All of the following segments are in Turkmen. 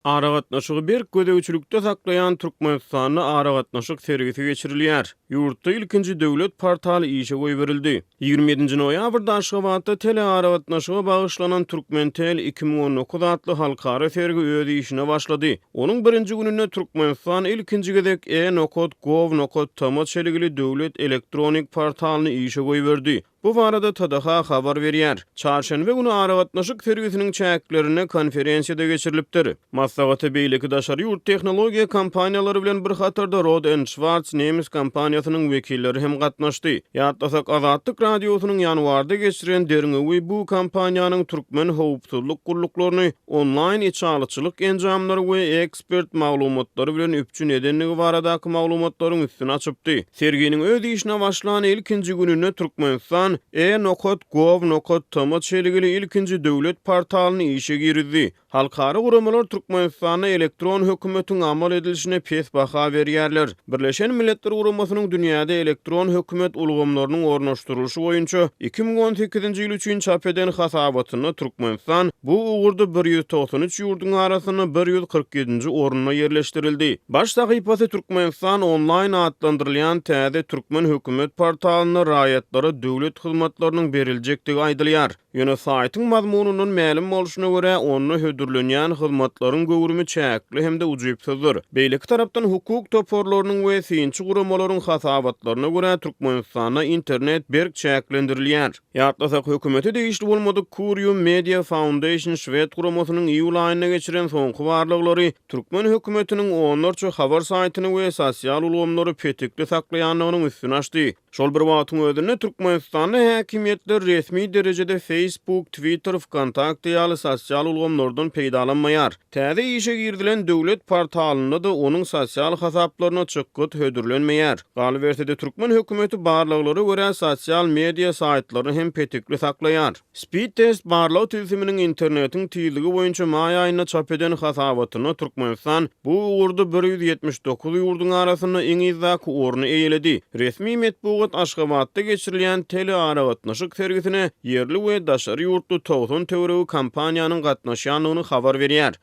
Ara gatnaşygy bir gödäwçilikde saklayan Türkmenistanyny ara gatnaşyk sergisi geçirilýär. Ýurtda ilkinji döwlet portaly işe goýberildi. 27 noýabrda Aşgabatda tele ara gatnaşyga bagyşlanan Türkmentel 2019 adly halkara sergi öz işine başlady. Onuň birinji gününde Türkmenistan ilkinji gezek e-nokot.gov.tm çeligili döwlet elektronik portalyny işe goýberdi. Bu barada TDH habar berýär. Çarşenbe günü ara gatnaşyk sergisiniň çäklerine konferensiýada geçirilipdir. Maslahaty beýleki daşary ýurt tehnologiýa kompaniýalary bilen bir hatarda Rod & Schwarz nemis kompaniýasynyň wekilleri hem gatnaşdy. Ýatlasak Azatlyk radiosynyň ýanwarda geçiren derňewi bu kompaniýanyň türkmen howpsuzlyk guruluklaryny online içalyçylyk enjamlary we ekspert maglumatlary bilen üpçün edenligi baradaky maglumatlaryň üstüne açypdy. Serginiň öz işine başlanan ilkinji gününe Türkmenistan e-nokot.gov.tm çeligili ilkinji döwlet portalyny işe girdi. Halkara guramalar Türkmenistanyň elektron hökümetiň amal edilişine pes baha berýärler. Birleşen Milletler Guramasynyň dünýäde elektron hökümet ulgamlarynyň ornaşdyrylşy boýunça 2018-nji ýyl üçin çap eden hasabatyny Türkmenistan bu ugurda 193 ýurduň arasyna 147-nji oruna yerleşdirildi. Baş sahypasy Türkmenistan online adlandyrylýan täze türkmen hökümet portalyny raýatlara döwlet hyzmatlarynyň beriljekdigi aýdylýar. Ýöne saýtyň mazmunynyň ma'lum bolşyna görä onu hödürlenýän hyzmatlaryň göwrümi çäkli hemde ujypsyzdyr. Beýleki tarapdan hukuk toporlarynyň we synçy guramalaryň hasabatlaryna görä Türkmenistana internet berk çäklendirilýär. Ýatlasak hökümeti değişli bolmady Kurium Media Foundation Şwed guramasynyň iýul aýyna geçiren soňky barlyklary türkmen hökümetiniň onlarça habar saýtyny we sosial ulgamlary petikli saklaýanlygynyň üstüne açdy. Şol bir wagtyň özünde Türkmenistanyň häkimetleri resmi derejede Facebook, Twitter, WhatsApp ýaly sosial ulgamlardan peýdalanmaýar. Täze işe girdilen döwlet portalynda da onuň sosial hasaplaryna çykyt hödürlenmeýär. Galy berse türkmen hökümeti barlyklary görä sosial media saýtlaryny hem petikli saklaýar. Speed test barlaw tüzüminiň internetiň tiýligi boýunça maý aýyna çap eden hasabatyny Türkmenistan bu ugurda 179 ýurduň arasyna iň izdaky oruny eýledi. Resmi metbuat Aşgabatda geçirilýän tele ara gatnaşyk sergisine yerli we daşary ýurtly 90 töweregi kompaniýanyň gatnaşýanlygyny habar berýär.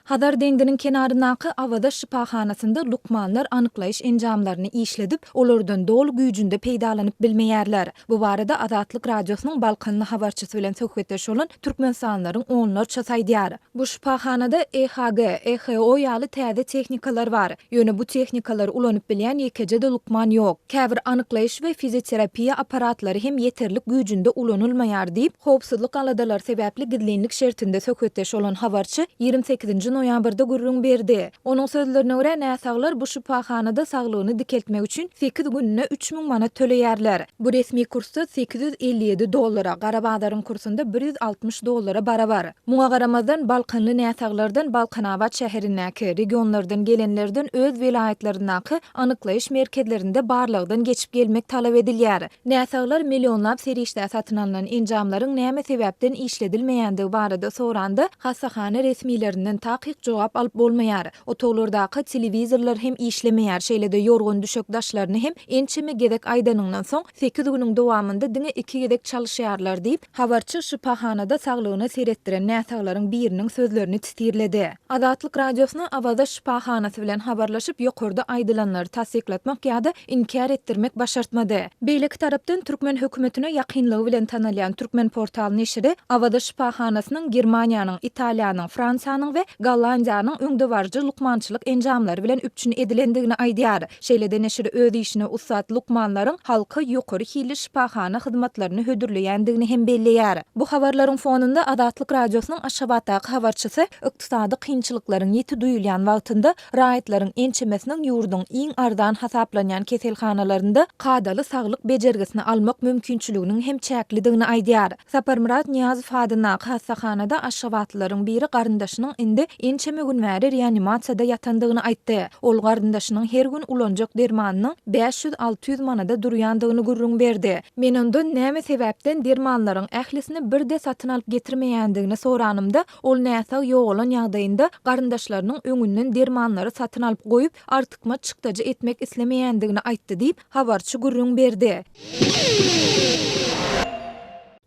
Hadar deňdiniň kenaryndaky awada şipahanasynda lukmanlar anyklaýyş enjamlaryny işledip, olardan dol güýjünde peýdalanyp bilmeýärler. Bu barada Azatlyk radiosynyň balkanly habarçysy bilen söhbetdeş bolan türkmenistanylaryň onlarça saýdýar. Bu şipahanada EHG, EHO ýaly täze tehnikalar bar. Ýöne bu tehnikalar ulanyp bilýän ýekije de lukman ýok. Käbir anyklaýyş we fizioterapiýa aparatlary hem ýeterlik güýjünde ulanylmaýar diýip, howpsuzlyk aladalar sebäpli gidlenlik şertinde söhbetdeş bolan habarçy 28 noýabrda gurrun berdi. Onuň sözlerine görä näsaglar bu şipahanada saglygyny dikeltmek üçin 8 gününe 3000 manat töleýärler. Bu resmi kursda $857, Garabagdaryň kursunda $160 barabar. Muňa garamazdan balkanly näsaglardan Balkanabad şäherindäki regionlardan gelenlerden öz vilayetlerindäki anyklaýyş merkezlerinde barlygdan geçip gelmek talap edilýär. Näsaglar millionlap serişde satyn alynan enjamlaryň näme sebäpden işledilmeýändigi barada soranda hasahana resmiýetinden takyk jogap alyp bolmaýar. Otolardaky telewizorlar hem işlemeýär. Şeýlede ýorgun düşük daşlaryny hem ençeme gedek aýdanyňdan soň 8 günüň dowamında diňe 2 gedek çalyşýarlar diýip habarçy şipahanada saglygyny seretdiren näsaglaryň biriniň sözlerini titirledi. Azatlyk radiosyna awada şipahanasy bilen habarlaşyp ýokurda aýdylanlary tasdiklatmak ýa-da inkar etdirmek başartmady. Beýleki tarapdan türkmen hökümetine ýakynlygy bilen tanalýan türkmen portaly neşri awada şipahanasynyň Germaniýanyň, Italiýanyň, Fransiýanyň we Gollandiýanyň öňdewarjy lukmançylyk enjamlary bilen üpçün edilendigini aýdýar. Şeýlede neşri öz işine ussat lukmanlaryň halka ýokary hili şipahana hyzmatlaryny hödürleýändigini hem belleýär. Bu habarlaryň fonunda Azatlyk radiosynyň Aşgabatdaky habarçysy ykdysady kynçylyklaryň ýeti duýulýan wagtynda raýatlaryň ençemesiniň ýurduň iň ardan hasaplanýan keselhanalarynda kadaly saglyk bejergisini almak mümkinçiliginiň hem çäklidigini aýdýar. Saparmurat Niýazow hadynaky hastahanada Aşgabatlylaryň biri garyndaşynyň indi ençeme gün bäri reanimasiýada ýatandygyny aýtdy. Ol garyndaşynyň her gün ulanjak dermanynyň 500-600 manada durýandygyny gurrun berdi. Men ondan näme sebäpden dermanlaryň ählisini birde satyn alyp getirmeýändigini soranymda, ol näsag ýok bolan ýagdaýynda garyndaşlarynyň öňünden dermanlary satyn alyp goýup artykma çykdaja etmek islemeýändigini aýtdy diýip habarçy gurrun berdi.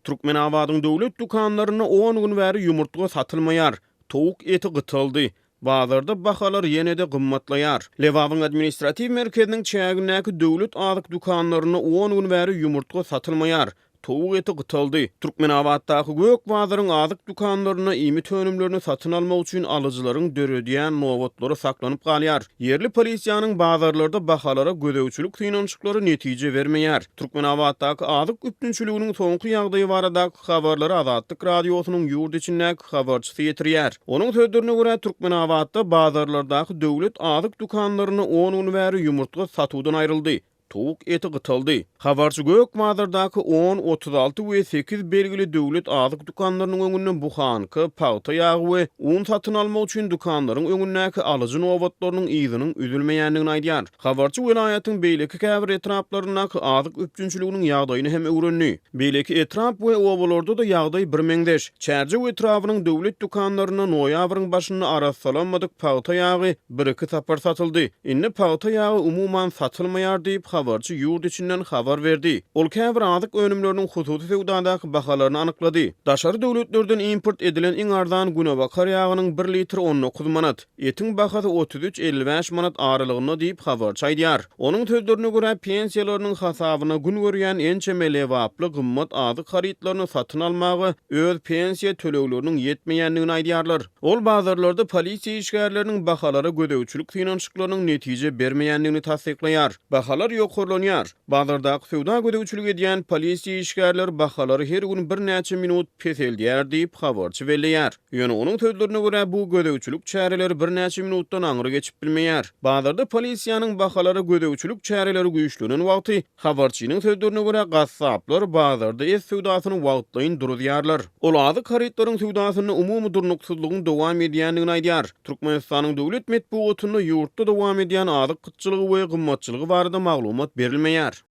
Türkmenabadyň döwlet dukanlaryna 10 gün bäri ýumurtga satylmaýar. Towuk eti gytyldy. Bazarda bahalar ýene-de gymmatlaýar. Lewabyň administrativ merkeziniň çägindäki döwlet azyk dukanlaryna 10 gün bäri ýumurtga satylmaýar. Towuk eti gytyldy. Türkmenabatdaky gök bazaryň azyk dukanlaryna ými tönümlerini satyn almak üçin alyjylaryň dörediýän nowatlary saklanyp galýar. Yerli polisiýanyň bazarlarda bahalara gödäwçilik synançyklary netije bermeýär. Türkmenabatdaky azyk üptünçiliginiň soňky ýagdaýy baradaky habarlary Azatlyk radiosynyň ýurt içindäki habarçysy ýetirýär. Onuň sözlerine görä Türkmenabatda bazarlardaky döwlet azyk dukanlaryna 10 gün bäri ýumurtga satuwdan aýryldy. Towuk eti gytyldy. Habarçy gök bazardaky 10, 36 we 8 belgili döwlet azyk dukanlarynyň öňünden buhanky, paýta ýagy we un satyn almak üçin dukanlaryň öňündäki alyjy nowatlarynyň ýygynyň üzülmeýändigini aýdýar. Habarçy welaýatyň beýleki käbir etraplarynaky azyk üptünçiliginiň ýagdaýyny hem öwrenli. Beýleki etrap we obalarda da ýagdaý birmeňdeş. Çärje we etrabynyň döwlet dukanlaryna noýabryň başyny arassalanmadyk paýta ýagy 1-2 tapar satyldy. Indi paýta ýagy umuman satylmaýar diýip habarçy ýurt içinden habar berdi. Ol käbir azyk önümleriniň hususy sewdadaky bahalaryny anyklady. Daşary döwletlerden import edilen iň arzan günebakar ýagynyň 1 litr 19 manat, etiň bahasy 33-55 manat aralygyna diýip habarçy aýdýar. Onuň sözlerine görä pensiýalarynyň hasabyna gün görýän ençe melewaply gymmat azyk haritlaryny satyn almagy öz pensiýa tölegleriniň ýetmeýändigini aýdýarlar. Ol bazarlarda polisiýa işgärleriniň bahalary gödäwçilik synançyklarynyň netije bermeýändigini tasdiklaýar. Bahalar ýokurlanýar. Bazardaky sewda gödäwçilik edýän polisiýa işgärler bahalary her gün bir näçe minut peseldýär diýip habarçy belleýär. Ýöne onuň sözlerine görä bu gödäwçilik çäreleri bir näçe minutdan aňyry geçip bilmeýär. Bazarda polisiýanyň bahalary gödäwçilik çäreleri güýçlenen wagty habarçynyň sözlerine görä gassaplar bazarda es sewdasyny wagtlaýyn durýarlar. Ol azyk haritlaryň sewdasyny umumy durnuksyzlygyň dowam edýändigini aýdýar. Türkmenistanyň döwlet medeniýetinde ýurtda dowam edýän azyk gytçylygy we gymmatçylygy barada maglumat berilmeýär.